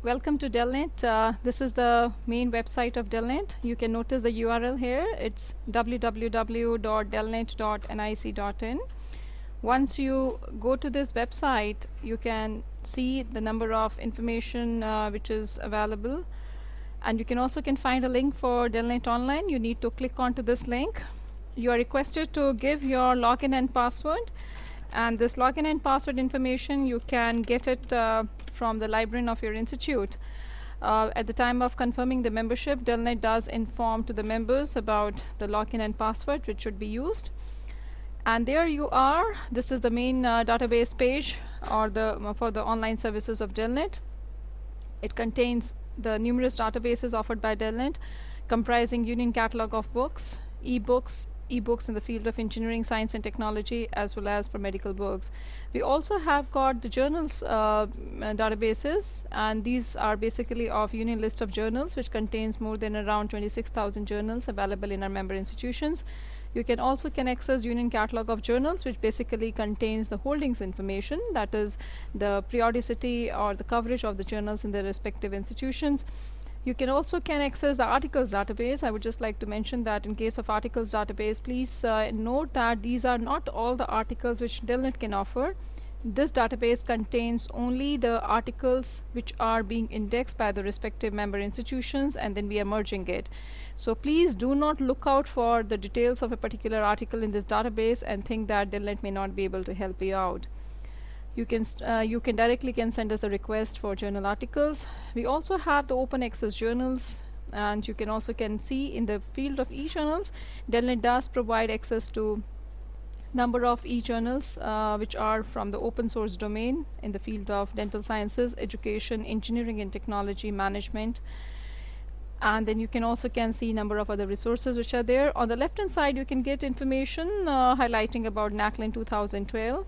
Welcome to DELNET. This is the main website of DELNET. You can notice the URL here. It's www.delnet.nic.in. Once you go to this website, you can see the number of information which is available, and you can also find a link for DELNET Online. You need to click onto this link. You are requested to give your login and password, and this login and password information you can get it from the librarian of your institute. At the time of confirming the membership, DELNET does inform to the members about the login and password which should be used. And there you are. This is the main database page or for the online services of DELNET. It contains the numerous databases offered by DELNET, comprising union catalog of books, e-books in the field of engineering, science and technology, as well as for medical books. We also have got the journals databases, and these are basically of union list of journals, which contains more than around 26,000 journals available in our member institutions. You can also access union catalog of journals, which basically contains the holdings information, that is the periodicity or the coverage of the journals in their respective institutions. You can also access the articles database. I would just like to mention that in case of articles database, please note that these are not all the articles which DELNET can offer. This database contains only the articles which are being indexed by the respective member institutions, and then we are merging it. So please do not look out for the details of a particular article in this database and think that DELNET may not be able to help you out. You can directly send us a request for journal articles. We also have the open access journals, and you can also see in the field of e-journals, DELNET does provide access to number of e-journals which are from the open source domain in the field of dental sciences, education, engineering and technology, management. And then you can also see number of other resources which are there. On the left hand side, you can get information highlighting about NACLIN 2012.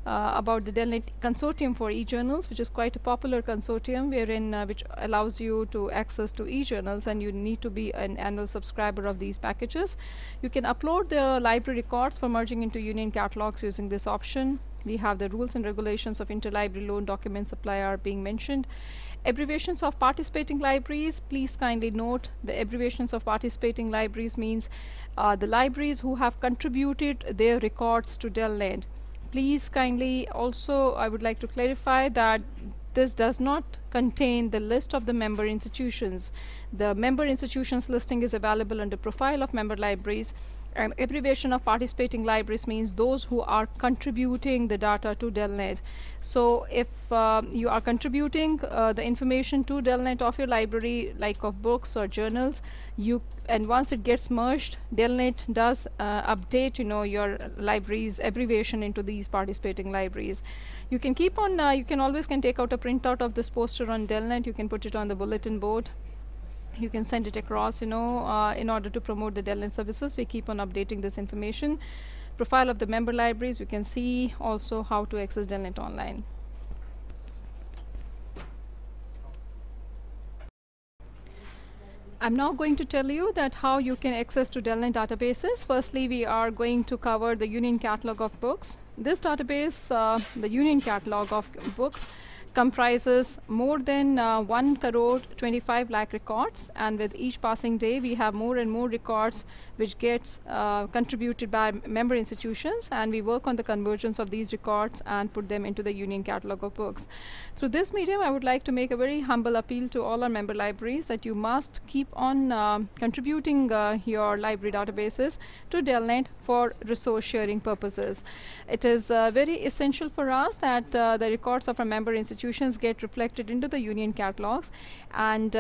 About the DELNET consortium for e-journals, which is quite a popular consortium wherein which allows you to access to e-journals, and you need to be an annual subscriber of these packages. You can upload the library records for merging into union catalogs using this option. We have the rules and regulations of interlibrary loan document supply are being mentioned. Abbreviations of participating libraries, please kindly note the abbreviations of participating libraries means the libraries who have contributed their records to DELNET. Please kindly also, I would like to clarify that this does not contain the list of the member institutions. The member institutions listing is available under profile of member libraries. And abbreviation of participating libraries means those who are contributing the data to DELNET. So if you are contributing the information to DELNET of your library, like of books or journals, and once it gets merged, DELNET does update your library's abbreviation into these participating libraries. You can keep on, you can always take out a printout of this poster on DELNET. You can put it on the bulletin board. You can send it across, in order to promote the DELNET services. We keep on updating this information. Profile of the member libraries, you can see also how to access DELNET online. I'm now going to tell you that how you can access to DELNET databases. Firstly, we are going to cover the union catalog of books. This database, the union catalog of books, comprises more than 1 crore 25 lakh records, and with each passing day we have more and more records which gets contributed by member institutions, and we work on the convergence of these records and put them into the union catalog of books. Through this medium, I would like to make a very humble appeal to all our member libraries that you must keep on contributing your library databases to DELNET for resource sharing purposes. It is very essential for us that the records of our member institutions get reflected into the union catalogs, and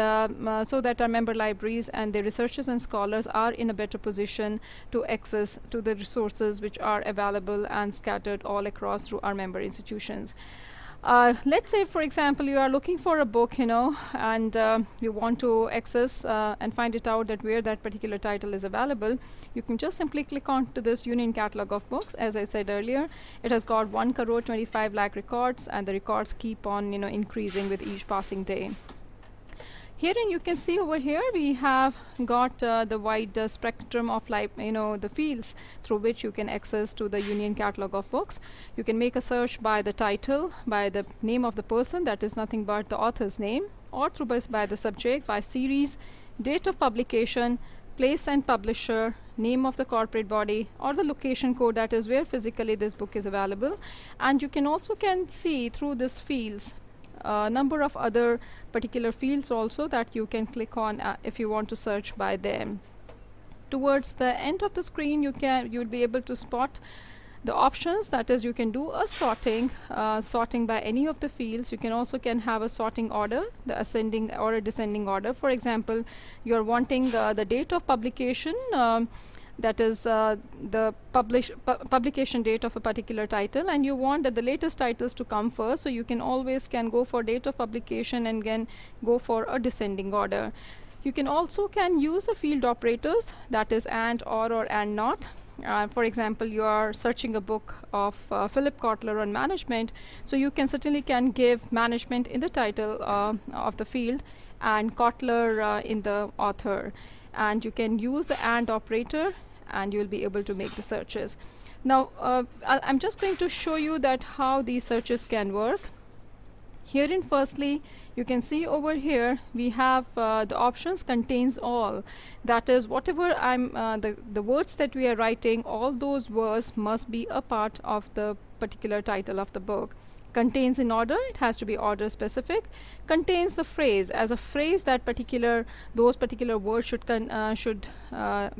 so that our member libraries and their researchers and scholars are in a better position to access to the resources which are available and scattered all across through our member institutions. Let's say, for example, you are looking for a book, and you want to access and find it out that where that particular title is available. You can just simply click on to this union catalog of books. As I said earlier, it has got 1 crore 25 lakh records, and the records keep on increasing with each passing day. Herein you can see over here we have got the wide spectrum of the fields through which you can access to the union catalog of books. You can make a search by the title, by the name of the person, that is nothing but the author's name. or through by the subject, by series, date of publication, place and publisher, name of the corporate body, or the location code, that is where physically this book is available. And you can also see through these fields a number of other particular fields also that you can click on if you want to search by them. Towards the end of the screen, you'll be able to spot the options, that is you can do a sorting by any of the fields. You can also have a sorting order, the ascending or a descending order. For example, you're wanting the date of publication, that is the publication date of a particular title, and you want that the latest titles to come first, so you can always go for date of publication and then go for a descending order. You can also use a field operators, that is and, or and not. For example, you are searching a book of Philip Kotler on management, so you certainly can give management in the title of the field and Kotler in the author, and you can use the and operator and you'll be able to make the searches. Now I'm just going to show you that how these searches can work. Herein, firstly, you can see over here we have the options contains all. That is, whatever the words that we are writing, all those words must be a part of the particular title of the book. Contains in order, it has to be order specific. Contains the phrase, as a phrase that those particular words should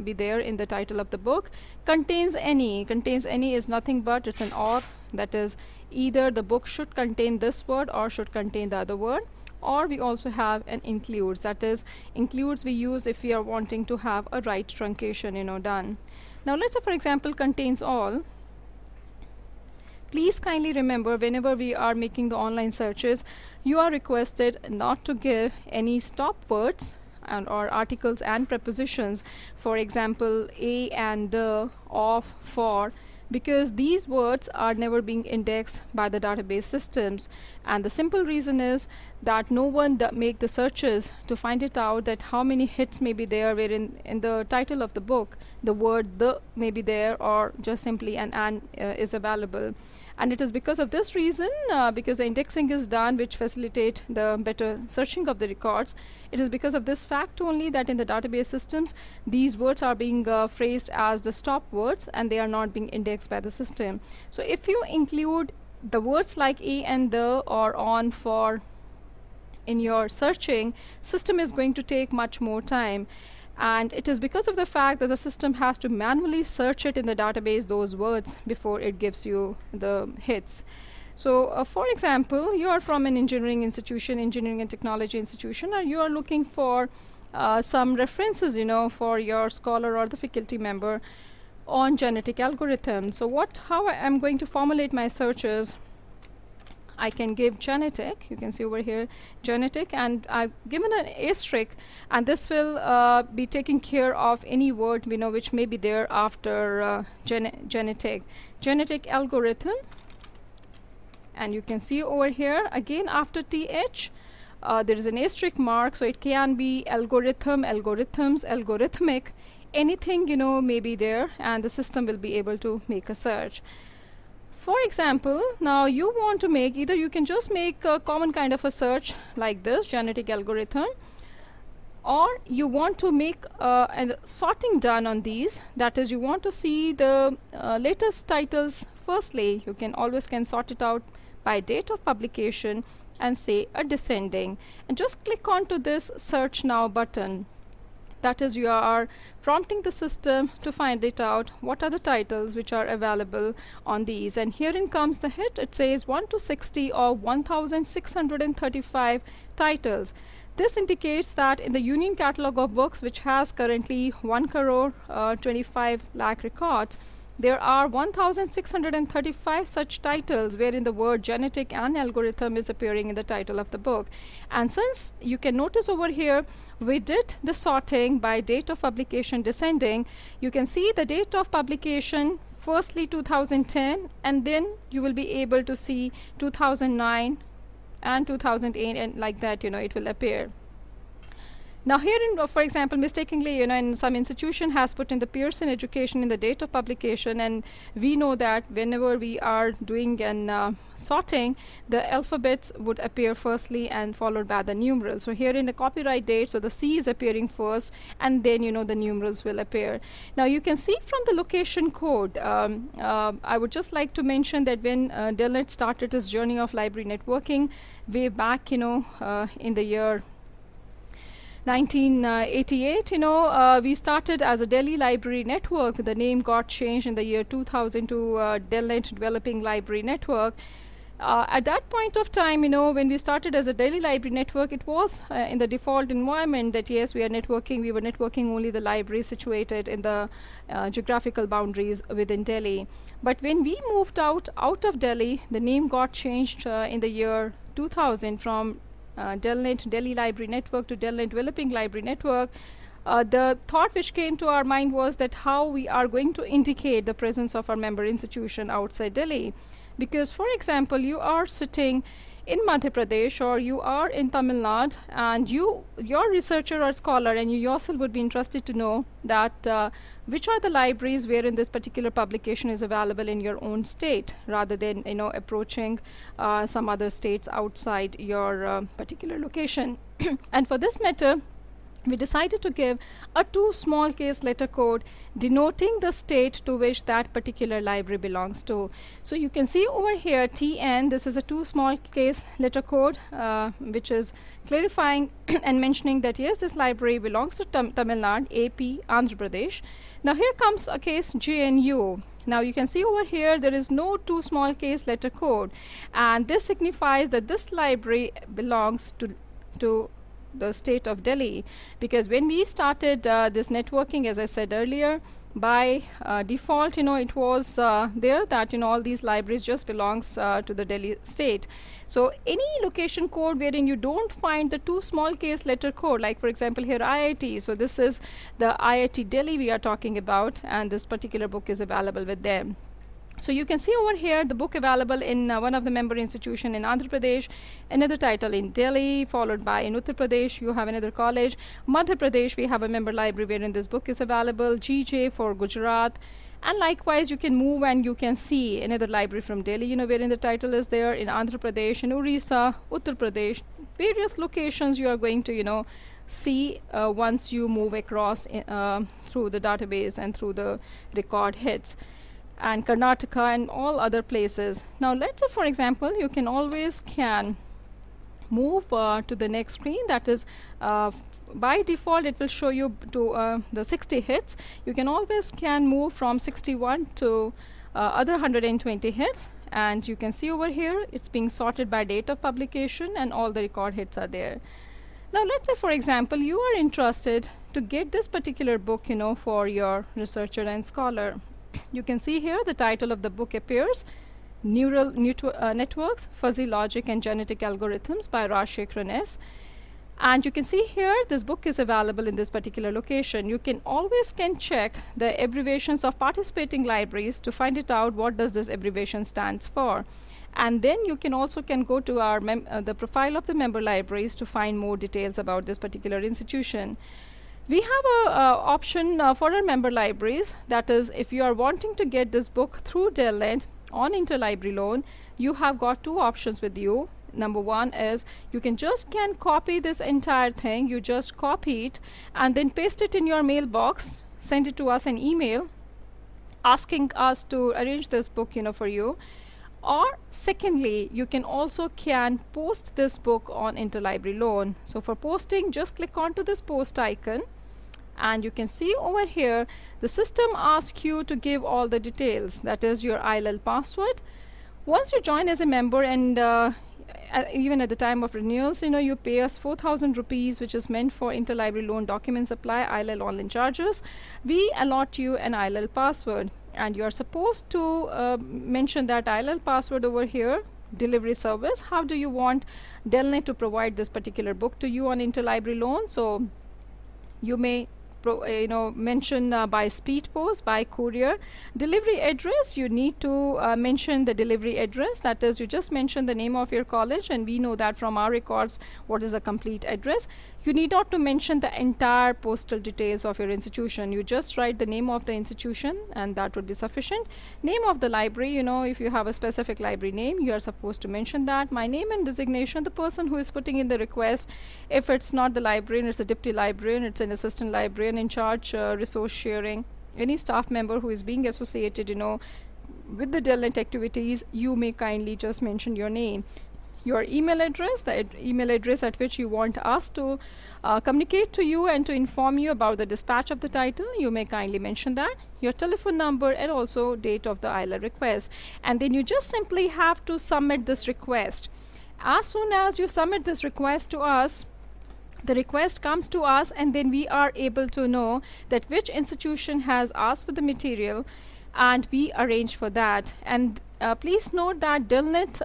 be there in the title of the book. Contains any is nothing but it's an or, that is either the book should contain this word or should contain the other word. Or we also have an includes, that is includes we use if we are wanting to have a right truncation done. Now let's say, for example, contains all. Please kindly remember, whenever we are making the online searches, you are requested not to give any stop words or articles and prepositions, for example a and the, of, for, because these words are never being indexed by the database systems, and the simple reason is that no one make the searches to find it out that how many hits may be there where in the title of the book the word the may be there or just simply an and is available. And it is because of this reason, because the indexing is done which facilitate the better searching of the records, it is because of this fact only that in the database systems these words are being phrased as the stop words and they are not being indexed by the system. So if you include the words like a and the or on, for in your searching, system is going to take much more time. And it is because of the fact that the system has to manually search it in the database, those words, before it gives you the hits. So for example, you are from an engineering institution, engineering and technology institution, and you are looking for some references for your scholar or the faculty member on genetic algorithm. So how I am going to formulate my searches, I can give genetic, you can see over here genetic, and I've given an asterisk, and this will be taking care of any word which may be there after genetic algorithm. And you can see over here again after th there is an asterisk mark, so it can be algorithm, algorithms, algorithmic, anything may be there, and the system will be able to make a search. For example, now you want to make, either you can just make a common kind of a search like this, genetic algorithm, or you want to make a sorting done on these, that is you want to see the latest titles. Firstly, you can always sort it out by date of publication and say a descending, and just click on to this search now button. That is, you are prompting the system to find it out what are the titles which are available on these. And herein comes the hit. It says 1 to 60 or 1,635 titles. This indicates that in the Union Catalog of Books, which has currently 1 crore 25 lakh records, there are 1,635 such titles wherein the word genetic and algorithm is appearing in the title of the book. And since you can notice over here, we did the sorting by date of publication descending, you can see the date of publication, firstly 2010, and then you will be able to see 2009 and 2008, and like that it will appear. Now here, for example, mistakenly, in some institution has put in the Pearson education in the date of publication, and we know that whenever we are doing an sorting, the alphabets would appear firstly and followed by the numerals. So here in the copyright date, so the C is appearing first, and then the numerals will appear. Now you can see from the location code, I would just like to mention that when DELNET started its journey of library networking way back, in the year 1988, we started as a Delhi Library Network. The name got changed in the year 2000 to DELNET Developing Library Network. At that point of time, when we started as a Delhi Library Network, it was in the default environment that yes, we were networking only the libraries situated in the geographical boundaries within Delhi. But when we moved out of Delhi, the name got changed in the year 2000 from DELNET Delhi Library Network to DELNET Developing Library Network. The thought which came to our mind was that how we are going to indicate the presence of our member institution outside Delhi. Because, for example, you are sitting in Madhya Pradesh or you are in Tamil Nadu, and you're a researcher or scholar, and you yourself would be interested to know that which are the libraries wherein this particular publication is available in your own state, rather than approaching some other states outside your particular location. And for this matter, we decided to give a 2 small case letter code denoting the state to which that particular library belongs to. So you can see over here TN, this is a 2 small case letter code which is clarifying and mentioning that yes, this library belongs to Tamil Nadu, AP, Andhra Pradesh. Now here comes a case JNU. Now you can see over here there is no 2 small case letter code, and this signifies that this library belongs to the state of Delhi, because when we started this networking, as I said earlier, by default, it was there that all these libraries just belongs to the Delhi state. So any location code wherein you don't find the 2 small case letter code, like for example here IIT, so this is the IIT Delhi we are talking about, and this particular book is available with them. So you can see over here the book available in one of the member institution in Andhra Pradesh, another title in Delhi, followed by in Uttar Pradesh you have another college. Madhya Pradesh we have a member library wherein this book is available, GJ for Gujarat, and likewise you can move and you can see another library from Delhi, wherein the title is there, in Andhra Pradesh, in Orissa, Uttar Pradesh, various locations you are going to see once you move across through the database and through the record hits, and Karnataka and all other places. Now let's say for example you can always move to the next screen, that is by default it will show you to the 60 hits. You can always move from 61 to other 120 hits, and you can see over here it's being sorted by date of publication and all the record hits are there. Now let's say for example you are interested to get this particular book for your researcher and scholar. You can see here the title of the book appears, Neural Networks, Fuzzy Logic and Genetic Algorithms by Rajshekhar S. And you can see here this book is available in this particular location. You can always check the abbreviations of participating libraries to find it out what does this abbreviation stands for. And then you can also go to our the profile of the member libraries to find more details about this particular institution. We have a option for our member libraries, that is if you are wanting to get this book through DELNET on interlibrary loan, you have got 2 options with you. Number one is you can copy this entire thing, you just copy it and then paste it in your mailbox, send it to us an email asking us to arrange this book for you. Or secondly, you can also post this book on interlibrary loan. So for posting, just click onto this post icon, and you can see over here the system asks you to give all the details, that is your ILL password. Once you join as a member, and even at the time of renewals, you pay us 4,000 rupees, which is meant for interlibrary loan document supply, ILL online charges. We allot you an ILL password, and you are supposed to mention that ILL password over here. Delivery service, how do you want DELNET to provide this particular book to you on interlibrary loan? So you may mention by speed post, by courier. Delivery address, you need to mention the delivery address. That is, you just mention the name of your college, and we know that from our records what is the complete address. You need not to mention the entire postal details of your institution. You just write the name of the institution, and that would be sufficient. Name of the library, if you have a specific library name, you are supposed to mention that. My name and designation, the person who is putting in the request, if it's not the librarian, it's a deputy librarian, it's an assistant librarian in charge, resource sharing, any staff member who is being associated with the DELNET activities, you may kindly just mention your name. Your email address, the email address at which you want us to communicate to you and to inform you about the dispatch of the title, you may kindly mention that. Your telephone number, and also date of the ILA request. And then you just simply have to submit this request. As soon as you submit this request to us, the request comes to us, and then we are able to know that which institution has asked for the material, and we arrange for that. And please note that DELNET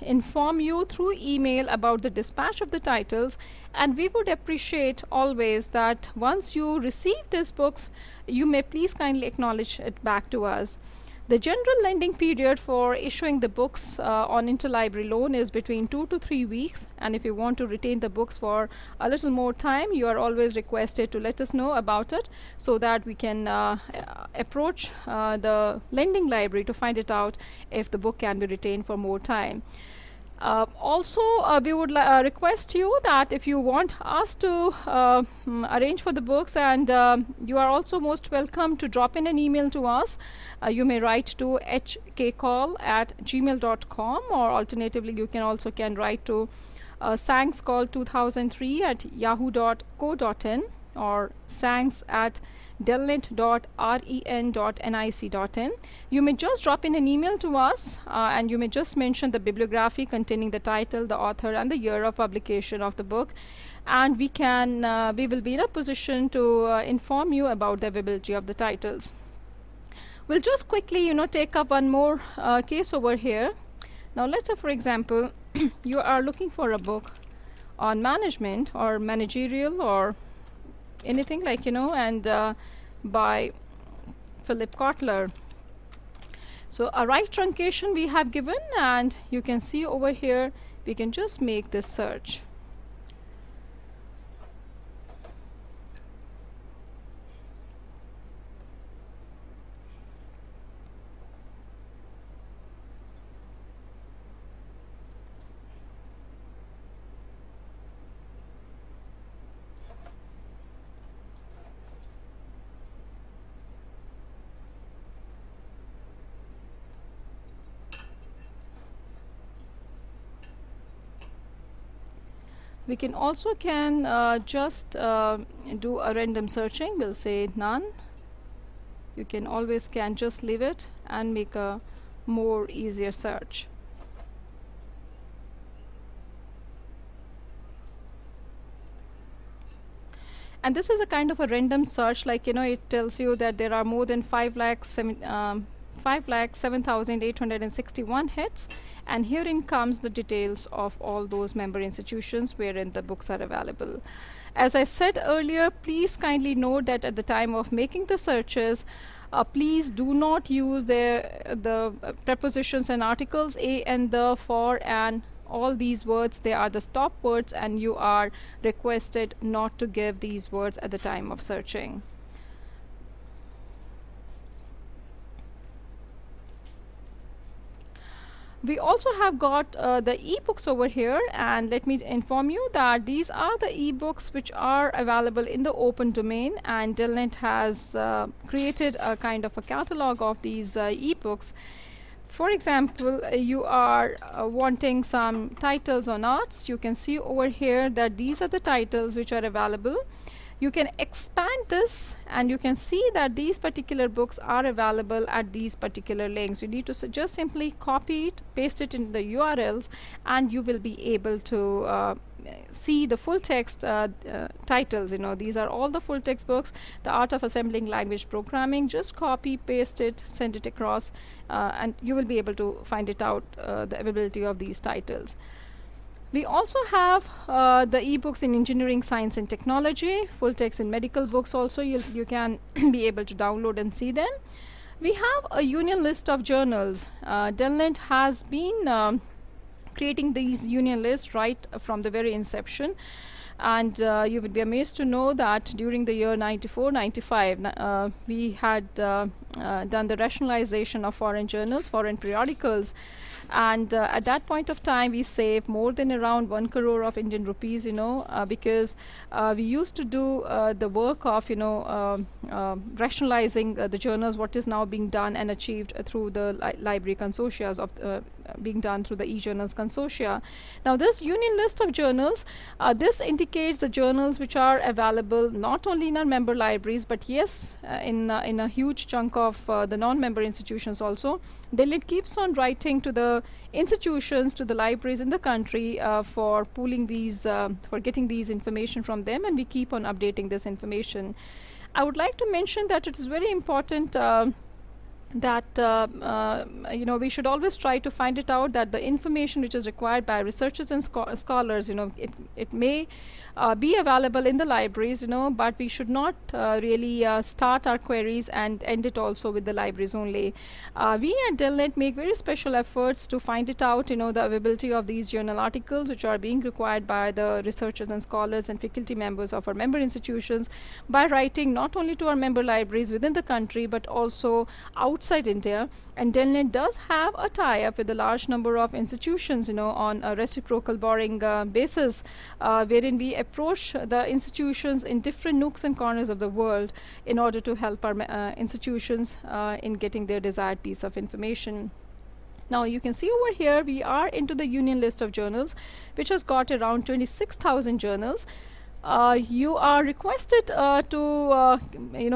inform you through email about the dispatch of the titles, and we would appreciate always that once you receive these books, you may please kindly acknowledge it back to us. The general lending period for issuing the books on interlibrary loan is between 2 to 3 weeks, and if you want to retain the books for a little more time, you are always requested to let us know about it, so that we can approach the lending library to find it out if the book can be retained for more time. Also, we would request you that if you want us to arrange for the books, and you are also most welcome to drop in an email to us. You may write to hkcall@gmail.com, or alternatively you can write to sangscall2003@yahoo.co.in, or sangs@delnet.ren.nic.in. You may just drop in an email to us, and you may just mention the bibliography containing the title, the author, and the year of publication of the book, and we will be in a position to inform you about the availability of the titles. We'll just quickly take up one more case over here. Now let's say, for example, you are looking for a book on management or managerial or anything and by Philip Kotler. So a right truncation we have given, and you can see over here we can just make this search. We can also just do a random searching. We'll say none. You can always just leave it and make a more easier search. And this is a kind of a random search, it tells you that there are more than 5,07,861 hits, and herein comes the details of all those member institutions wherein the books are available. As I said earlier, please kindly note that at the time of making the searches, please do not use the prepositions and articles a and the, for, and all these words. They are the stop words, and you are requested not to give these words at the time of searching. We also have got the ebooks over here, and let me inform you that these are the ebooks which are available in the open domain, and DELNET has created a kind of a catalog of these ebooks. For example, you are wanting some titles on arts. You can see over here that these are the titles which are available. You can expand this, and you can see that these particular books are available at these particular links. You need to just simply copy it, paste it in the URLs, and you will be able to see the full text titles. These are all the full text books. The Art of Assembling Language Programming. Just copy, paste it, send it across, and you will be able to find it out, the availability of these titles. We also have the ebooks in engineering, science, and technology, full text in medical books also. You can be able to download and see them. We have a union list of journals. DELNET has been creating these union lists right from the very inception. And you would be amazed to know that during the year 94, 95, we had done the rationalization of foreign journals, foreign periodicals. And at that point of time, we saved more than around 1 crore of Indian rupees, because we used to do the work of, rationalizing the journals, what is now being done and achieved through the library consortia of being done through the e-journals consortia. Now this union list of journals, this indicates the journals which are available not only in our member libraries, but yes, in a huge chunk of the non-member institutions also. DELNET keeps on writing to the institutions, to the libraries in the country for pooling these, for getting these information from them, and we keep on updating this information. I would like to mention that it is very important that we should always try to find it out, that the information which is required by researchers and scholars, it may be available in the libraries, but we should not really start our queries and end it also with the libraries only. We at DELNET make very special efforts to find it out, the availability of these journal articles which are being required by the researchers and scholars and faculty members of our member institutions, by writing not only to our member libraries within the country but also outside India. And DELNET does have a tie-up with a large number of institutions, on a reciprocal borrowing basis, wherein we approach the institutions in different nooks and corners of the world in order to help our institutions in getting their desired piece of information. Now you can see over here we are into the union list of journals, which has got around 26,000 journals. You are requested to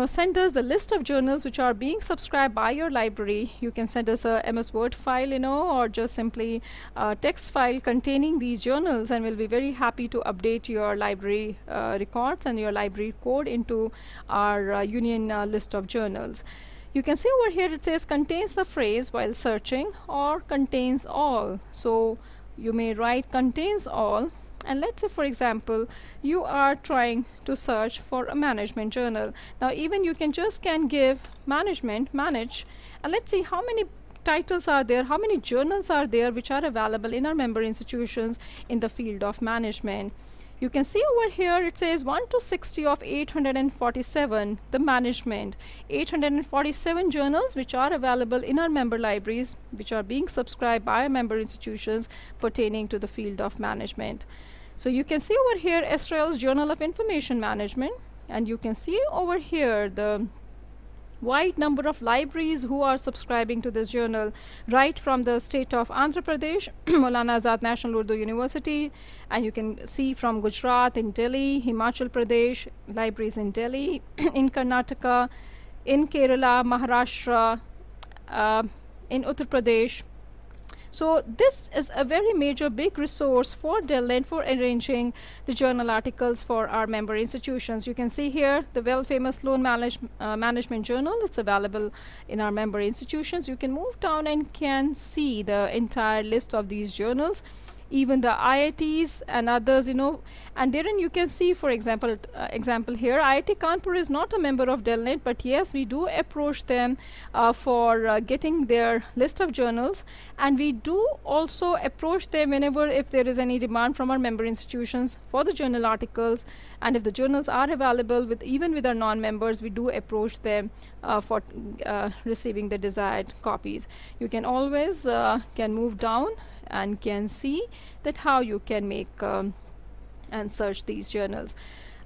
send us the list of journals which are being subscribed by your library. You can send us a MS Word file, or just simply a text file containing these journals, and we'll be very happy to update your library records and your library code into our union list of journals. You can see over here it says contains the phrase while searching, or contains all. So you may write contains all. And let's say, for example, you are trying to search for a management journal. Now even you can give manage, and let's see how many titles are there, how many journals are there which are available in our member institutions in the field of management. You can see over here it says 1 to 60 of 847, the management, 847 journals which are available in our member libraries, which are being subscribed by our member institutions pertaining to the field of management. So you can see over here Israel's Journal of Information Management, and you can see over here the wide number of libraries who are subscribing to this journal, right from the state of Andhra Pradesh, Maulana Azad National Urdu University, and you can see from Gujarat, in Delhi, Himachal Pradesh, libraries in Delhi, in Karnataka, in Kerala, Maharashtra, in Uttar Pradesh. So this is a very major big resource for DELNET for arranging the journal articles for our member institutions. You can see here the well-famous Loan Management Journal. It's available in our member institutions. You can move down and can see the entire list of these journals, even the IITs and others, and therein you can see, for example, here, IIT Kanpur is not a member of DELNET, but yes, we do approach them for getting their list of journals, and we do also approach them whenever if there is any demand from our member institutions for the journal articles, and if the journals are available even with our non-members, we do approach them for receiving the desired copies. You can always can move down and can see that how you can make and search these journals.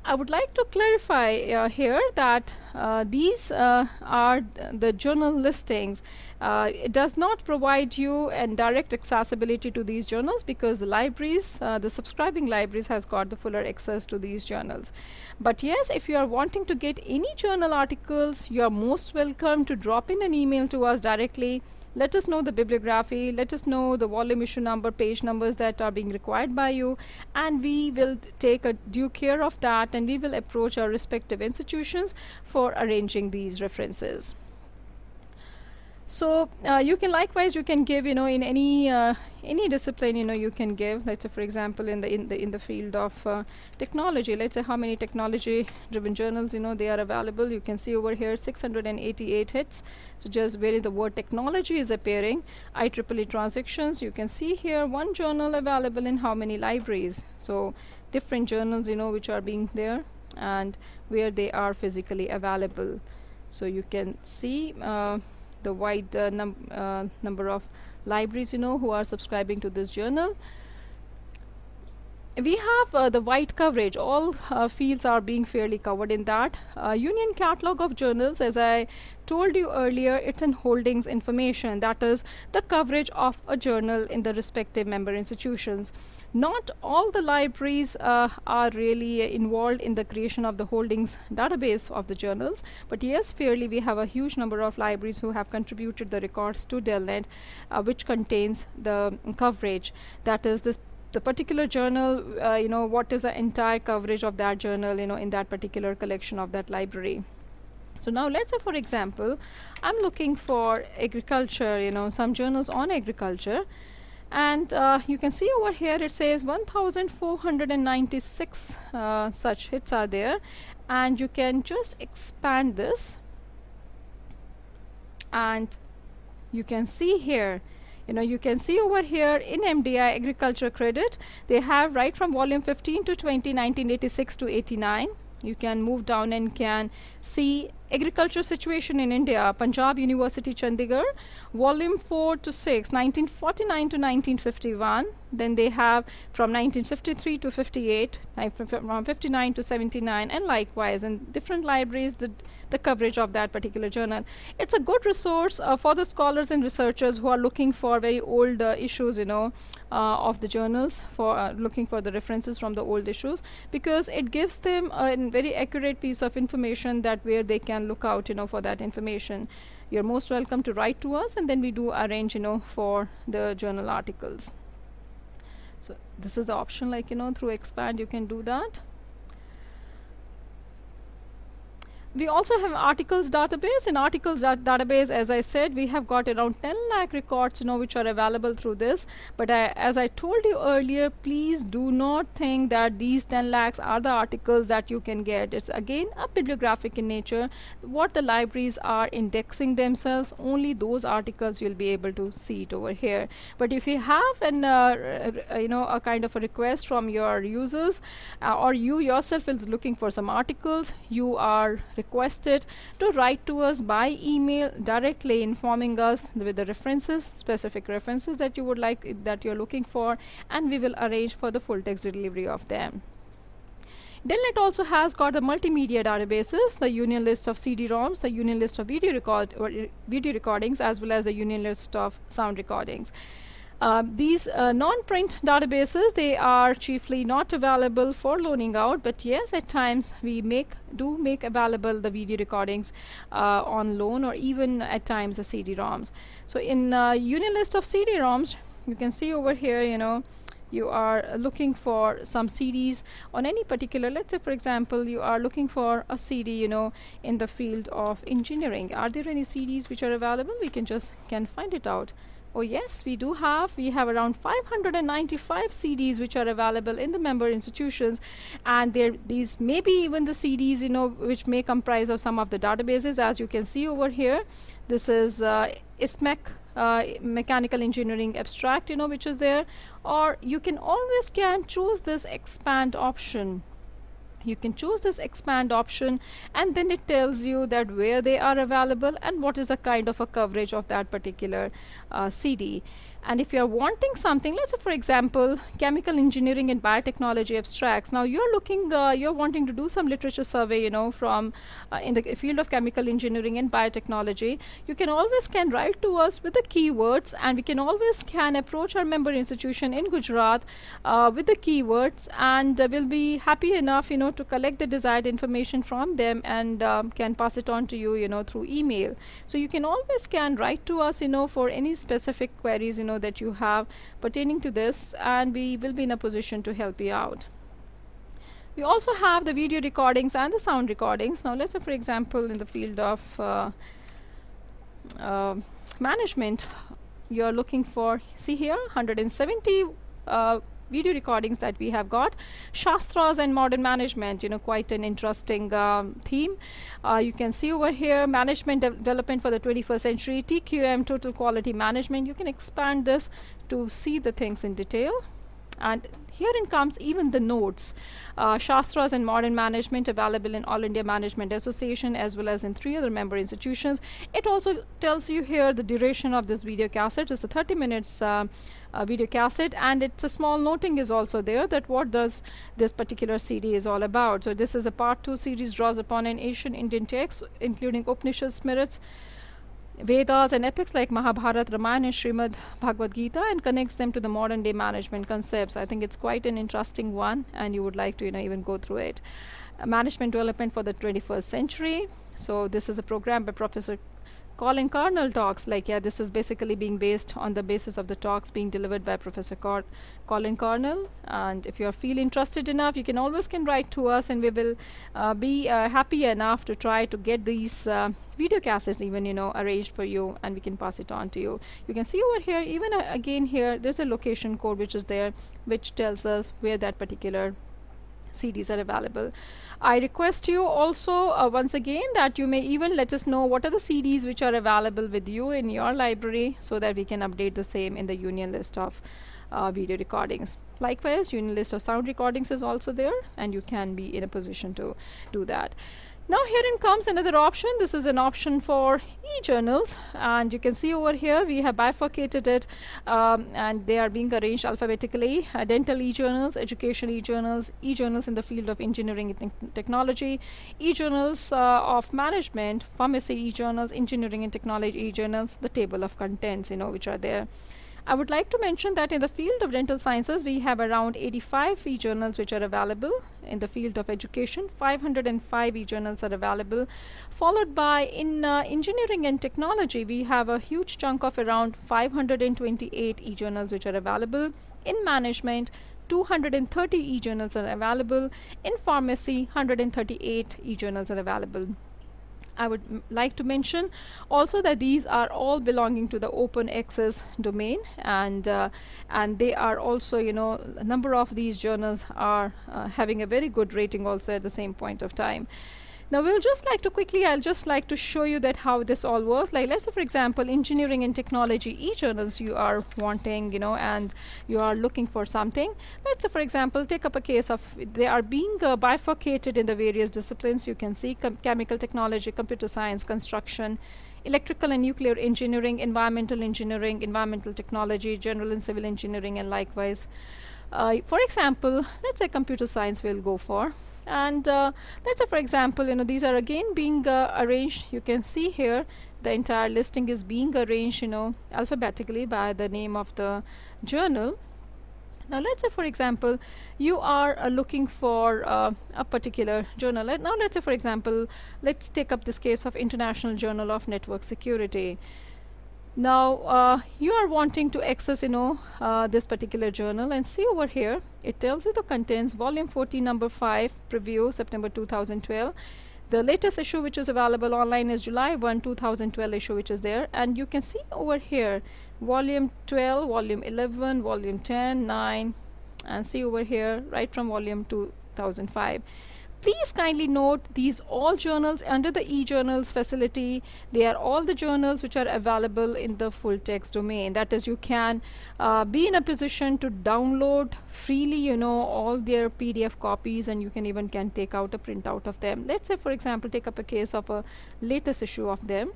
I would like to clarify here that these are the journal listings. It does not provide you direct accessibility to these journals, because the libraries, the subscribing libraries has got the fuller access to these journals. But yes, if you are wanting to get any journal articles, you are most welcome to drop in an email to us directly. Let us know the bibliography, let us know the volume, issue number, page numbers that are being required by you, and we will take a due care of that, and we will approach our respective institutions for arranging these references. So you can likewise, you can give, in any discipline, you can give. Let's say, for example, in the field of technology, let's say how many technology driven journals, they are available. You can see over here 688 hits. So just where the word technology is appearing, IEEE transactions, you can see here one journal available in how many libraries. So different journals, which are being there and where they are physically available. So you can see the wide number of libraries, who are subscribing to this journal. We have the wide coverage. All fields are being fairly covered in that. Union catalog of journals, as I told you earlier, it's in holdings information. That is the coverage of a journal in the respective member institutions. Not all the libraries are really involved in the creation of the holdings database of the journals, but yes, fairly we have a huge number of libraries who have contributed the records to DELNET, which contains the coverage. That is the particular journal, what is the entire coverage of that journal, in that particular collection of that library. So now let's say, for example, I'm looking for agriculture, some journals on agriculture, and you can see over here it says 1496 such hits are there, and you can just expand this, and you can see here, you can see over here in MDI agriculture credit, they have right from volume 15 to 20, 1986 to 89. You can move down and can see agriculture situation in India, Punjab University Chandigarh, volume 4 to 6, 1949 to 1951. Then they have from 1953 to 58, from 59 to 79, and likewise in different libraries the coverage of that particular journal. It's a good resource for the scholars and researchers who are looking for very old issues, of the journals, for looking for the references from the old issues, because it gives them a very accurate piece of information that where they can look out, for that information. You're most welcome to write to us, and then we do arrange, for the journal articles. So this is the option, like, through expand you can do that. We also have articles database. In articles database, as I said, we have got around 10 lakh records, which are available through this. But as I told you earlier, please do not think that these 10 lakhs are the articles that you can get. It's again a bibliographic in nature. What the libraries are indexing themselves, only those articles you'll be able to see it over here. But if you have an a kind of a request from your users, or you yourself is looking for some articles, you are requested to write to us by email directly, informing us with the references, specific references that you would like, that you're looking for, and we will arrange for the full text delivery of them. DELNET also has got the multimedia databases, the union list of CD-ROMs, the union list of video recordings, as well as the union list of sound recordings. These non-print databases, they are chiefly not available for loaning out, but yes, at times we do make available the video recordings on loan, or even at times the CD-ROMs. So in union list of CD-ROMs, you can see over here, you are looking for some CDs on any particular, let's say for example, you are looking for a CD, in the field of engineering. Are there any CDs which are available? We can find it out. Oh yes, we have around 595 CDs which are available in the member institutions, and these may be even the CDs, which may comprise of some of the databases. As you can see over here, this is ISMEC, mechanical engineering abstract, which is there, or you can always choose this expand option. You can choose this expand option, and then it tells you that where they are available and what is the kind of a coverage of that particular CD. And if you're wanting something, let's say for example, chemical engineering and biotechnology abstracts. Now you're wanting to do some literature survey, from in the field of chemical engineering and biotechnology. You can always write to us with the keywords, and we can always approach our member institution in Gujarat with the keywords, and we'll be happy enough, to collect the desired information from them, and can pass it on to you, through email. So you can always write to us, for any specific queries, that you have pertaining to this, and we will be in a position to help you out. We also have the video recordings and the sound recordings. Now let's say for example, in the field of management, you're looking for, see here, 170 video recordings that we have got. Shastras and modern management, quite an interesting theme. You can see over here, management development for the 21st century, TQM, total quality management. You can expand this to see the things in detail. And herein comes even the notes. Shastras and modern management available in All India Management Association as well as in 3 other member institutions. It also tells you here the duration of this video cassette. It's a 30 minutes video cassette, and it's a small noting is also there that what does this particular CD is all about. So this is a part 2 series, draws upon an ancient Indian text including Upanishads, Smrits, Vedas and epics like Mahabharata, Ramayana and Srimad Bhagavad Gita, and connects them to the modern day management concepts. I think it's quite an interesting one, and you would like to even go through it. Management development for the 21st century. So this is a program by Professor Colin Carnell talks. This is basically being based on the basis of the talks being delivered by Professor Colin Carnell. And if you feel interested enough, you can always write to us, and we will be happy enough to try to get these video cassettes even arranged for you, and we can pass it on to you. You can see over here, even again here, there's a location code which is there, which tells us where that particular CDs are available. I request you also once again that you may even let us know what are the CDs which are available with you in your library, so that we can update the same in the union list of video recordings. Likewise, union list of sound recordings is also there, and you can be in a position to do that. Now herein comes another option. This is an option for e-journals, and you can see over here we have bifurcated it, and they are being arranged alphabetically. Dental e-journals, education e-journals, e-journals in the field of engineering and technology, e-journals of management, pharmacy e-journals, engineering and technology e-journals, the table of contents which are there. I would like to mention that in the field of dental sciences, we have around 85 e-journals which are available. In the field of education, 505 e-journals are available. Followed by in engineering and technology, we have a huge chunk of around 528 e-journals which are available. In management, 230 e-journals are available. In pharmacy, 138 e-journals are available. I would like to mention also that these are all belonging to the open access domain, and they are also, a number of these journals are having a very good rating also at the same point of time. Now I'll just like to show you that how this all works. Let's say, for example, engineering and technology e-journals you are wanting, and you are looking for something. Let's say, for example, take up a case of they are being bifurcated in the various disciplines. You can see chemical technology, computer science, construction, electrical and nuclear engineering, environmental technology, general and civil engineering, and likewise. For example, let's say computer science we'll go for. And let's say, for example, these are again being arranged. You can see here the entire listing is being arranged, alphabetically by the name of the journal. Now let's say, for example, you are looking for a particular journal. Now let's say, for example, let's take up this case of International Journal of Network Security. Now you are wanting to access this particular journal, and see over here it tells you the contents, volume 14 number 5, preview September 2012. The latest issue which is available online is July 1 2012 issue which is there, and you can see over here volume 12, volume 11, volume 10, 9, and see over here right from volume 2005. Please kindly note these all journals under the e-journals facility. They are all the journals which are available in the full text domain. That is, you can be in a position to download freely, all their PDF copies, and you can even take out a printout of them. Let's say, for example, take up a case of a latest issue of them.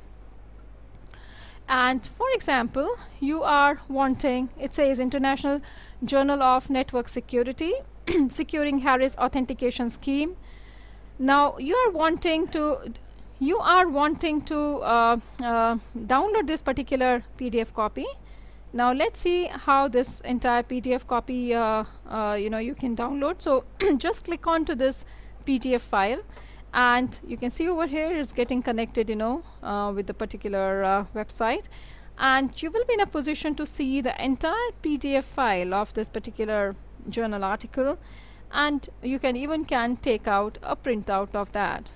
And for example, you are wanting, it says International Journal of Network Security, Securing Harris Authentication Scheme. Now you are wanting to download this particular PDF copy. Now let's see how this entire PDF copy you can download. So just click on to this PDF file, and you can see over here it's getting connected with the particular website, and you will be in a position to see the entire PDF file of this particular journal article, and you can even take out a printout of that,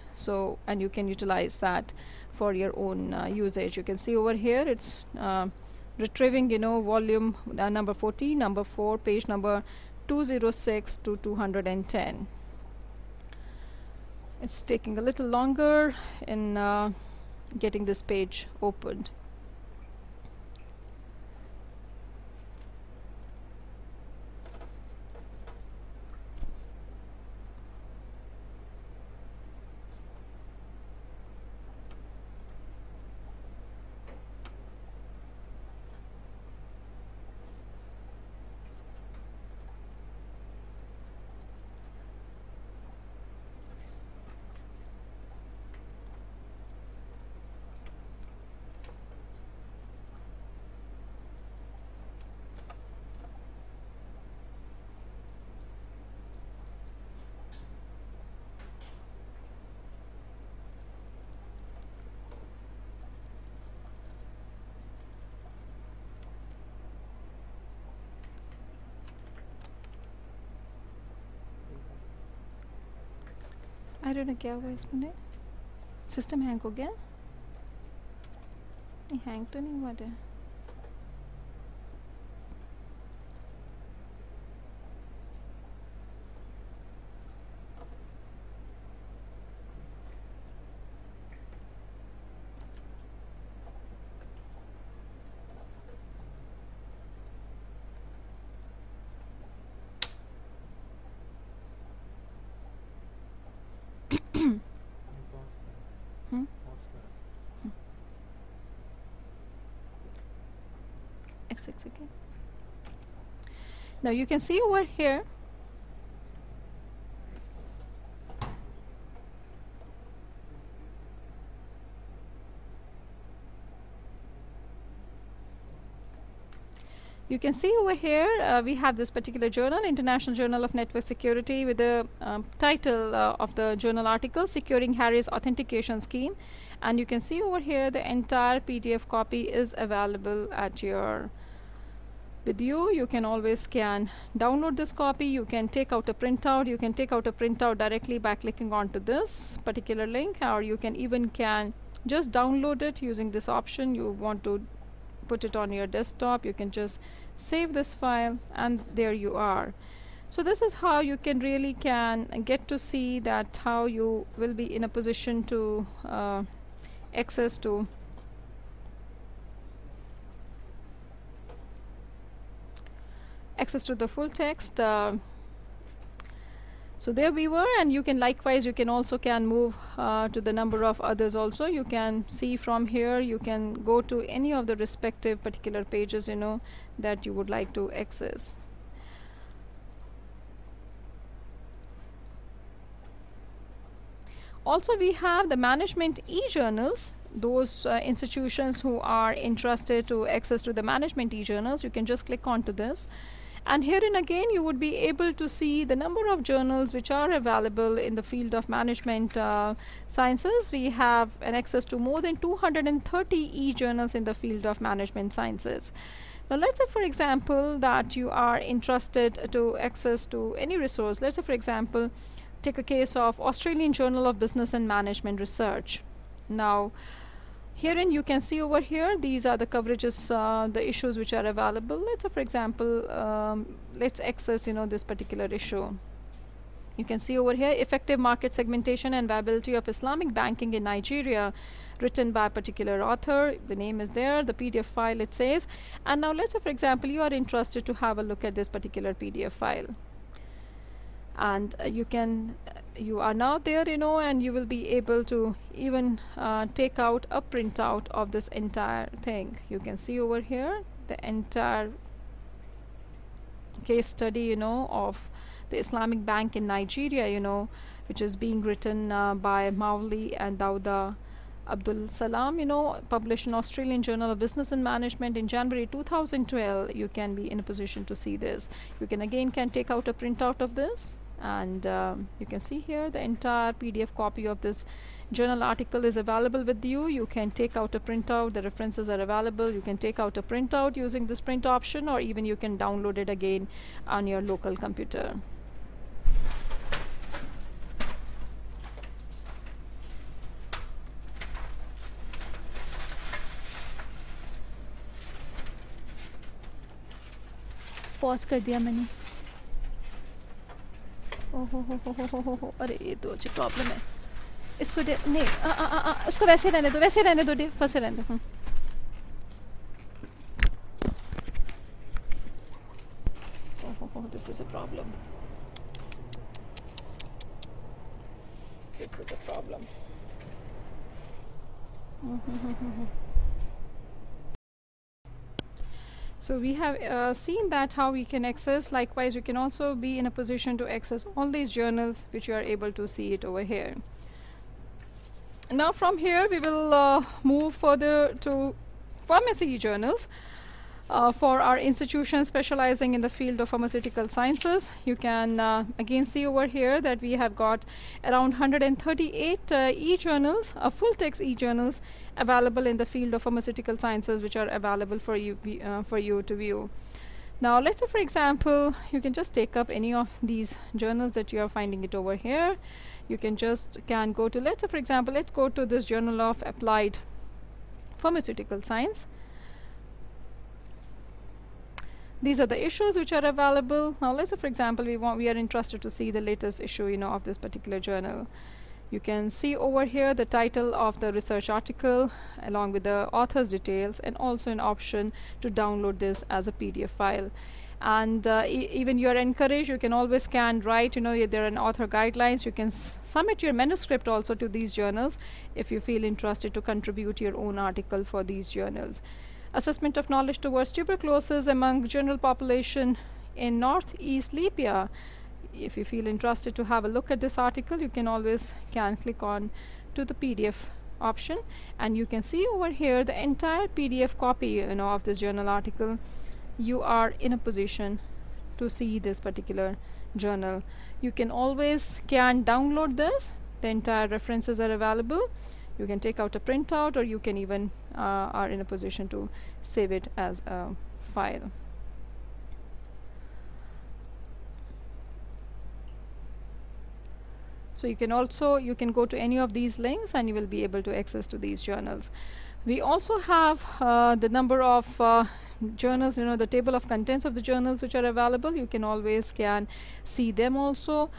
and you can utilize that for your own usage. You can see over here it's retrieving, volume number 40, number 4, page number 206 to 210. It's taking a little longer in getting this page opened. I don't know क्या हुआ इसमें, system hang हो गया? नहीं, hang तो नहीं हुआ है. F6 again. Now you can see over here we have this particular journal, International Journal of Network Security, with the title of the journal article, Securing Harry's Authentication Scheme. And you can see over here the entire PDF copy is available with you. You can always download this copy. You can take out a printout. You can take out a printout directly by clicking onto this particular link, or you can just download it using this option. You want to put it on your desktop, you can just save this file, and there you are. So this is how you can really get to see that how you will be in a position to access to the full text. So there we were, and you can likewise also move to the number of others also. You can see from here, you can go to any of the respective particular pages that you would like to access. Also, we have the management e-journals. Those institutions who are interested to access to the management e-journals, you can just click onto this. And herein again, you would be able to see the number of journals which are available in the field of management sciences. We have an access to more than 230 e-journals in the field of management sciences. Now, let's say, for example, that you are interested to access to any resource. Let's say, for example, take a case of Australian Journal of Business and Management Research. Now, herein you can see over here, these are the coverages, the issues which are available. Let's say, for example, let's access this particular issue. You can see over here, effective market segmentation and viability of Islamic banking in Nigeria, written by a particular author. The name is there, the PDF file it says. And now let's say, for example, you are interested to have a look at this particular PDF file. And you are now there, and you will be able to even take out a printout of this entire thing. You can see over here the entire case study, of the Islamic Bank in Nigeria, which is being written by Mauli and Dauda Abdul Salam, published in Australian Journal of Business and Management in January 2012. You can be in a position to see this. You can take out a printout of this. And you can see here the entire PDF copy of this journal article is available with you. You can take out a printout. The references are available. You can take out a printout using this print option, or even you can download it again on your local computer. Pause कर दिया मैंने। ओहो, अरे ये तो अच्छी problem है। इसको नहीं, उसको वैसे रहने दो, वैसे रहने दो, फंसे रहने दो। ओहो, this is a problem, this is a problem. So we have seen that how we can access. Likewise, you can also be in a position to access all these journals, which you are able to see it over here. Now from here we will move further to pharmacy journals. For our institution specializing in the field of pharmaceutical sciences, you can again see over here that we have got around 138 e-journals, full text e-journals available in the field of pharmaceutical sciences, which are available for you to view. Now let's say, for example, you can just take up any of these journals that you are finding it over here. You can go to, let's say, for example, let's go to this Journal of Applied Pharmaceutical Science. These are the issues which are available. Now let's say, for example, we are interested to see the latest issue, of this particular journal. You can see over here the title of the research article along with the author's details, and also an option to download this as a PDF file. And even you are encouraged, you can always scan, write, there are author guidelines. You can submit your manuscript also to these journals if you feel interested to contribute your own article for these journals. Assessment of knowledge towards tuberculosis among general population in Northeast Libya. If you feel interested to have a look at this article, you can always click on to the PDF option, and you can see over here the entire PDF copy of this journal article. You are in a position to see this particular journal. You can always download this. The entire references are available. You can take out a printout, or you can even are in a position to save it as a file. So you can go to any of these links and you will be able to access to these journals. We also have the number of journals, the table of contents of the journals which are available. You can always see them also.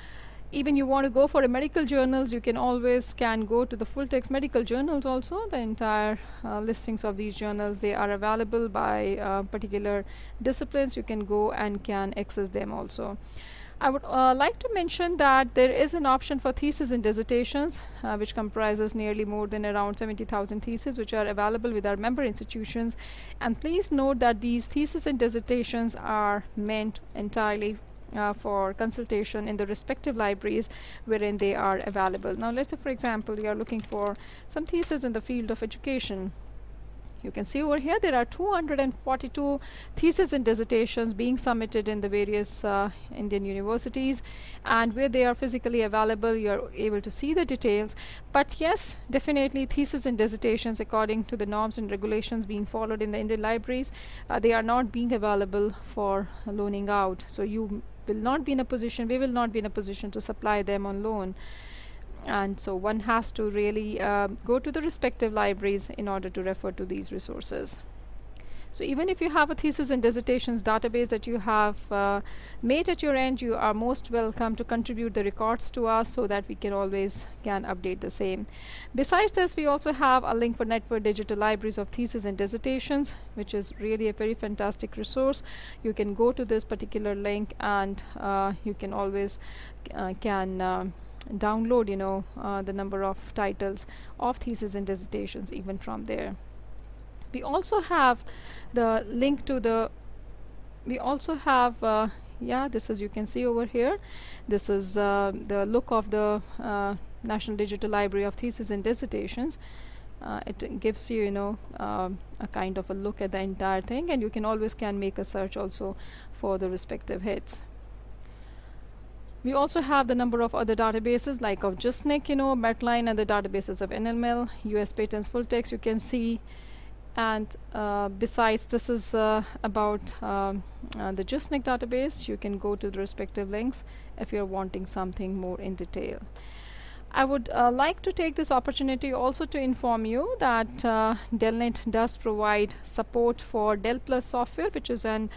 Even you want to go for a medical journals, you can always go to the full text medical journals also. The entire listings of these journals, they are available by particular disciplines. You can go and access them also. I would like to mention that there is an option for thesis and dissertations, which comprises nearly more than around 70,000 theses which are available with our member institutions. And please note that these theses and dissertations are meant entirely for consultation in the respective libraries wherein they are available. Now let's say, for example, you are looking for some thesis in the field of education. You can see over here there are 242 theses and dissertations being submitted in the various Indian universities, and where they are physically available, you are able to see the details. But yes, definitely theses and dissertations, according to the norms and regulations being followed in the Indian libraries, they are not being available for loaning out. So you will not be in a position, we will not be in a position to supply them on loan. And so one has to really go to the respective libraries in order to refer to these resources. So even if you have a thesis and dissertations database that you have made at your end, you are most welcome to contribute the records to us so that we can always update the same. Besides this, we also have a link for Network Digital Libraries of Thesis and Dissertations, which is really a very fantastic resource. You can go to this particular link and you can always download the number of titles of thesis and dissertations even from there. We also have the link to the this is, you can see over here, this is the look of the National Digital Library of Thesis and Dissertations. It gives you a kind of a look at the entire thing, and you can always make a search also for the respective hits. We also have the number of other databases like of JustNIC, Medline, and the databases of NML, US Patents Full Text, you can see. And besides, this is about the JustNIC database. You can go to the respective links if you're wanting something more in detail. I would like to take this opportunity also to inform you that DELNET does provide support for Del Plus software, which is an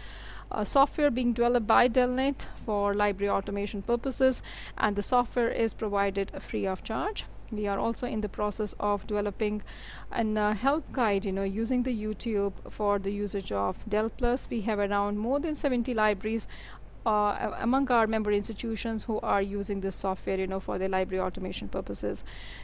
software being developed by DELNET for library automation purposes, and the software is provided free of charge. We are also in the process of developing an help guide, using the YouTube for the usage of Del Plus. We have around more than 70 libraries among our member institutions who are using this software, for their library automation purposes.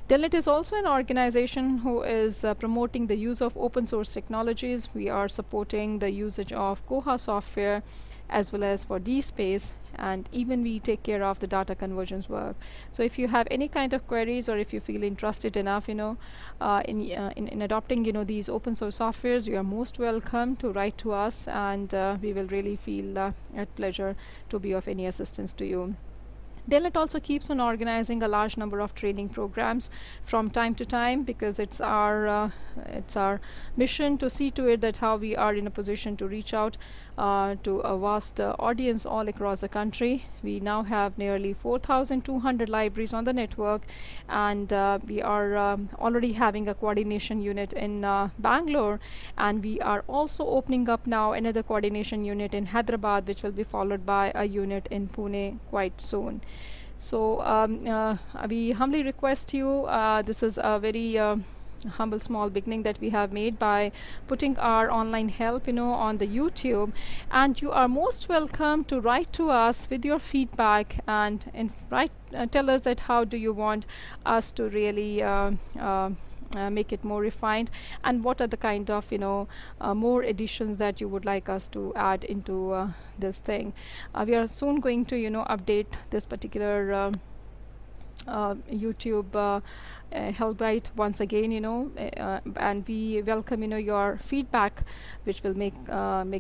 DELNET is also an organization who is promoting the use of open source technologies. We are supporting the usage of Koha software as well as for DSpace, and even we take care of the data conversions work. So if you have any kind of queries, or if you feel interested enough, in adopting, these open source softwares, you are most welcome to write to us, and we will really feel at pleasure to be of any assistance to you. DELNET also keeps on organizing a large number of training programs from time to time, because it's our mission to see to it that how we are in a position to reach out to a vast audience all across the country. We now have nearly 4,200 libraries on the network, and we are already having a coordination unit in Bangalore, and we are also opening up now another coordination unit in Hyderabad, which will be followed by a unit in Pune quite soon. So we humbly request you, this is a very humble small beginning that we have made by putting our online help on the YouTube, and you are most welcome to write to us with your feedback, and tell us that how do you want us to really make it more refined, and what are the kind of more additions that you would like us to add into this thing. We are soon going to update this particular YouTube help guide once again, and we welcome your feedback, which will make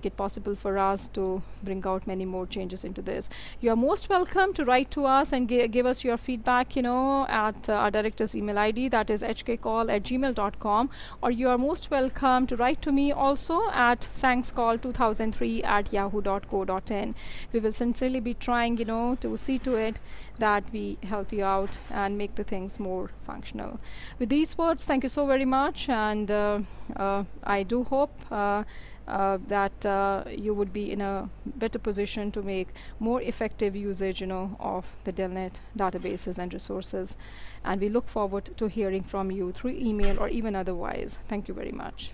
it possible for us to bring out many more changes into this. You are most welcome to write to us and give us your feedback, at our director's email ID, that is hkcall@gmail.com, or you are most welcome to write to me also at sangscall2003@yahoo.co.in. We will sincerely be trying to see to it that we help you out and make the things more functional. With these words, thank you so very much, and I do hope that you would be in a better position to make more effective usage of the DELNET databases and resources, and we look forward to hearing from you through email or even otherwise. Thank you very much.